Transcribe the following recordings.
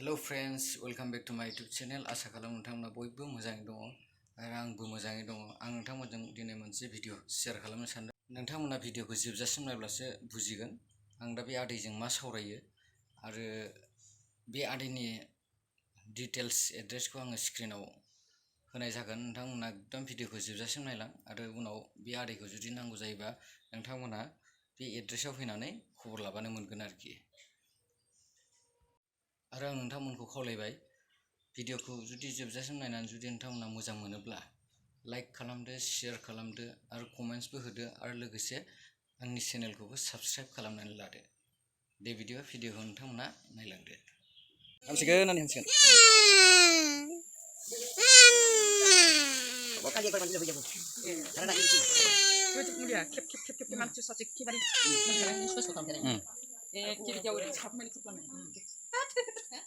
Hello friends, welcome back to my YouTube channel. आशा खालामो नोंथांमोना बयबो मोजाङै दङ आरो आंबो मोजाङै दङ। आं नोंथांमोनजों दिनै मोनसे भिडिअ शेयार खालामनो सानदों। नोंथांमोना भिडिअखौ जोबजासिम नायब्लासो बुजिगोन आं दा बे आदैजों मा सावरायो आरो बे आदैनि डिटेल्स एड्रेसखौ आङो स्क्रिनाव होनाय जागोन। नोंथांमोना एकदम भिडिअखौ जोबजासिम नायलां आरो उनाव बे आदैखौ जुदि नांगौ जायोबा नोंथांमोना बे एड्रेसाव फैनानै खबर लाबानो मोनगोन आरोखि। आरो आं नोंथांमोनखौ खावलायबाय भिडिअखौ जुदि जोबजासिम नायनानै जुदि नोंथांमोना मोजां मोनोब्ला लाइक खालामदो, शेयार खालामदो आरो कमेन्ट्सबो होदो आरो लोगोसे आंनि चेनेलखौबो साबस्क्राइब खालामनानै लादो। दे भिडिअखौ नोंथांमोना नायलांदो। हामसिगोन नानि हामसिगोन।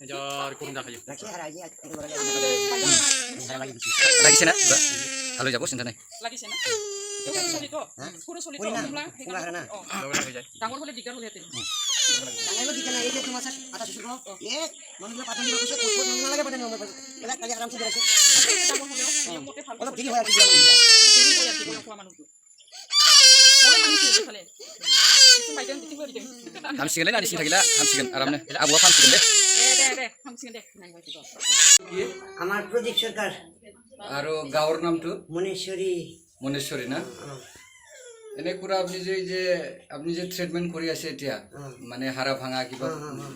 jar kurung dah kayu. Lagi sana? Halo jabo sini nih. Lagi sana? Kurus solid to. Tanggur boleh digar boleh tin. Tangan lo dikena aja cuma atas susu lo. Ye, mau bilang patah juga kusut, kusut mau lagi patah nomor. Kelak kali aram sudah sih. Tanggur boleh. Kalau begini hoyak juga. Begini hoyak juga kau manu tu. Boleh manu tu kali. Itu macam itu boleh jadi. Hamsigan lagi sini gila, hamsigan aramnya. Abu apa hamsigan deh? Deh, hamsigan deh. Nangwo itu. আমার প্রদীপ সরকার আর গাঁৱৰ নামটো মনেশ্বৰী না এনে পুরা আপনি যে treatment কৰি আছে এতিয়া মানে হাড়া ভাঙা কিবা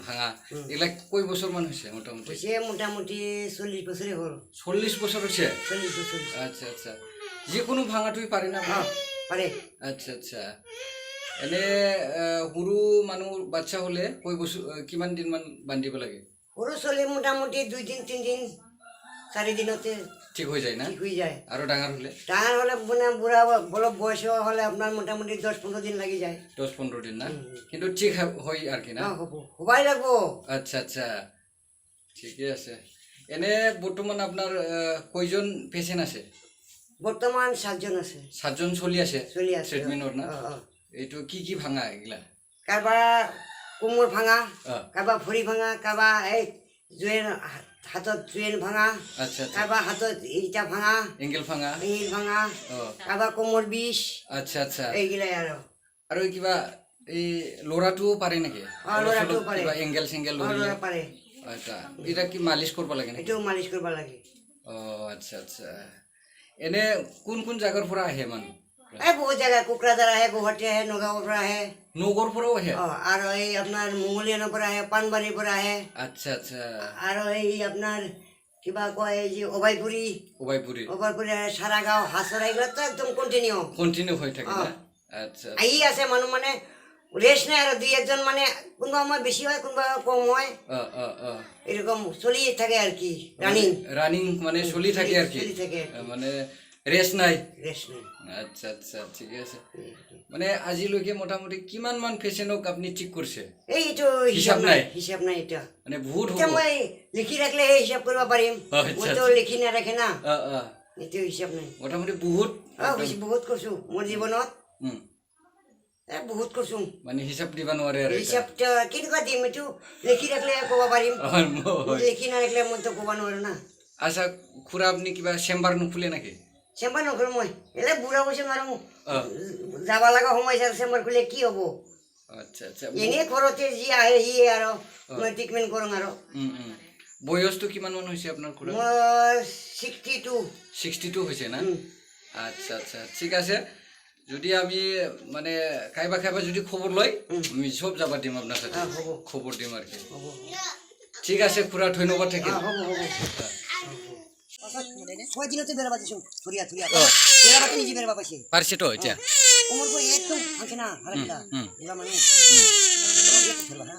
ভাঙা এলা কয় বছৰ মান হৈছে মোটামুটি মোটামুটি 40 বছরে হল 40 বছর হচ্ছে 40 বছর আচ্ছা আচ্ছা যে কোনো ভাঙাটোই পারে না পারে আচ্ছা আচ্ছা এনে সৰু মানুহ বাচ্চা হলে কয় বছৰ কিমান দিন মান বান্ধিব লাগে সৰু চলে মোটামুটি 2 দিন 3 দিন 4 দিনতে ঠিক হৈ যায় না ঠিক হৈ যায় আৰু ডাঙৰ হলে মানে বুঢ়া বল বয়স হলে আপনার মোটামুটি 10-15 দিন লাগি যায় 10-15 দিন না কিন্তু ঠিক হয় আর কি না হবাই লাগবো আচ্ছা আচ্ছা ঠিকই আছে এনে বর্তমান আপনার কয়জন পেশেন্ট আছে বর্তমান 7 জন আছে 7 জন চলি আছে ট্রিটমেন্টৰ না এইটো কি ভাঙা এগুলা কাবা কোমর ভাঙা কাবা ভৰি ভাঙা কাবা এই জুয়েন হাতত জুয়েন ভাঙা আচ্ছা কাবা হাতত ইটা ভাঙা এঙ্গেল ভাঙা কাবা কোমর বিষ আচ্ছা আচ্ছা এইগিলাই আৰু কিবা এই লৰাটোও পাৰে নেকি লৰাটোও পাৰে কিবা এঙ্গেল সিঙ্গেল লৰা পাৰে আচ্ছা এটা কি মালিশ কৰিব লাগে নেকি এটো মালিশ কৰিব লাগে আচ্ছা আচ্ছা এনে কোন জায়গাৰ পৰা আহে মানুহ বহুত জায়গা কোকৰাঝাৰ আহে গুৱাহাটী আহে নগাঁৱৰ পৰা আহে নগৰ পৰাও আহে আৰু এই আপোনাৰ মঙ্গলিয়ানৰ পৰা আহে পানবাৰীৰ পৰা আহে আচ্ছা আচ্ছা আৰু এই আপোনাৰ কিবা কয় এই যে অবাইপুৰী সাৰাগাঁও হাছৰা এইগুলো তো একদম কন্টিনিউ হৈ থাকে না আচ্ছা আহি আছে মানুহ মানে রেস্ট নাই আৰু দুই একজন মানে কোনোবা সময় বেছি হয় কোনোবা কম হয় এরকম চলি থাকে আর কি রানিং মানে চলি থাকে আর কি মানে রেস্ট নাই আচ্ছা আচ্ছা ঠিক আছে মানে আজিলৈকে মোটামুটি কিমান মান পেশেন্টক আপনি ঠিক করছে এইটো হিসাব নাই এটা মানে বহুত এটা মই লিখি রাখলে এই হিসাব করব পারিম মই তো লিখি না রাখে না এইটো হিসাব নাই মোটামুটি বহুত করছো মোর জীবনত বহুত করছো মানে হিসাব দিবা নোৱাৰে আৰু হিসাবটা কেনেকুৱা দিম এইটো লিখি রাখলে কব পারিম লিখি না রাখলে মই তো কব নোৱাৰো না আচ্ছা খুৰা আপনি কিবা চেম্বাৰ নুখুলে নাকি চেম্বাৰ নকৰো মই এলে বুঢ়া বসে মাৰো যাব লাগা সময় চেম্বাৰ খুলে কি হ'ব আচ্ছা আচ্ছা এনে ঘৰতে যি আহে সিয়ে আৰু মই ট্ৰিটমেন্ট কৰোঁ আৰু বয়সটো কিমান মান হৈছে আপোনাৰ খুৰা মোৰ 62 হৈছে না আচ্ছা আচ্ছা ঠিক আছে যদি আমি মানে কাইবা যদি খবৰ লয় আমি সব যাবা দিম আপনার সাথে খবর দিম আর কি ঠিক আছে খুৰা ধন্যবাদ থাকিল কয় দিনতে বেরবা দিছো থুরিয়া বেরবা তো নিজে বেরবা পাইছে পারছে তো এটা ওমর কো একদম আছে না হারাটা এলা মানে ধরবা না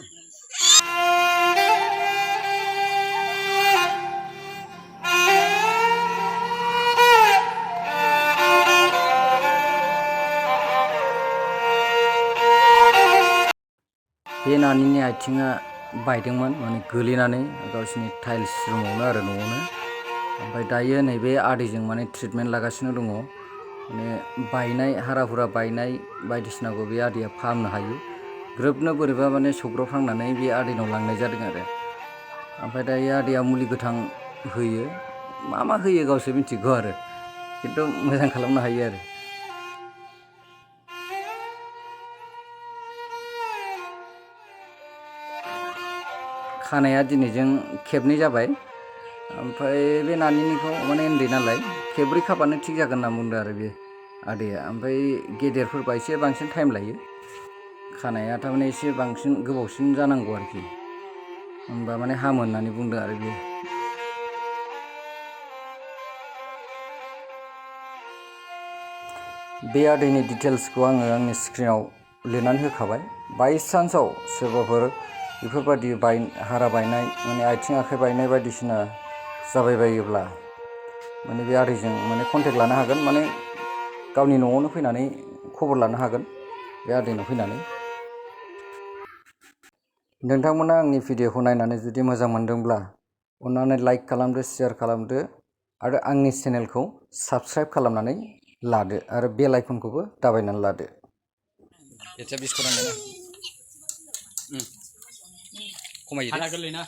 बे नानिनि आथिङा बायदोंमोन माने गोलैनानै गावसिनि टाइल्स रुमावनो आरो न'आवनो ओमफ्राय दायो नैबे आदैजों माने ट्रिटमेन्ट लागासिनो दङ माने बायनाय हाराफोरा बायनाय बायदिसिनाखौ बे आदैया फाहामनो हायो ग्रोबनो बोरैबा माने सौग्रावफ्रांनानै बे आदैनाव लांनाय जादों आरो ओमफ्राय दायो आदैया मुलि गोथां होयो मा होयो गावसो मिथिगौ आरो खिन्थु मोजां खालामनो हायो आरो खानाया दिनैजों खेबनै जाबाय ओमफ्राय बे नानिनिखौ माने उन्दै नालाय खेबब्रै खाबानो थिग जागोन होनना बुंदों आरो बे आदैया ओमफ्राय गेदेरफोरबा एसे बांसिन टाइम लायो खानाया थारमाने एसे बांसिन गोबावसिन जानांगौ आरोखि होनबा माने हामो होननानै बुंदों आरो बे बे आदैनि डिटेल्सखौ आङो आंनि स्क्रिनाव लिरनानै होखाबाय बाइचान्सआव सोरबाफोर बेफोरबायदि हारा बायनाय माने आथिं आखाइ बायनाय बायदिसिना जाबायबायोब्ला माने बे आदैजों माने कन्टेक्ट लानो हागोन माने गावनि न'आवनो फैनानै खबर लानो हागोन बे आदैनाव फैनानै नोंथांमोना आंनि भिडिअखौ नायनानै जुदि मोजां मोनदोंब्ला अन्नानै लाइक खालामदो शेयार खालामदो आरो आंनि चेनेलखौ साबस्क्राइब खालामनानै लादो आरो बेल आइकनखौबो दाबायनानै लादो एथिया बिस्कुट नांगौ खमायो हारा गोरलै ना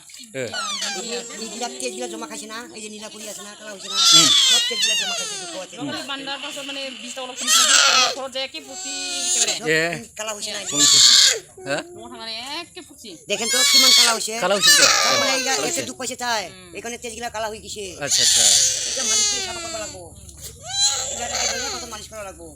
तेजबिला जमा खायसे ना এই যে নীলাপুরি আছে না কালা হইছে না সব তেজবিলা জমা খাইছে দুপতে মানে বান্দার পাশে মানে 20টা অলপ খরচ যায় কি ফুটি একেবারে কালা হইছে না হ্যাঁ তোমার মানে একে ফুটি দেখেন তো কিমান কালা হইছে তো মানে এতে দুঃখ পাইছে তাই এখানে তেজগুলা কালা হই গিয়েছে আচ্ছা আচ্ছা এটা মালিশ করে সাফা করা লাগবো এটা মালিশ করা লাগবো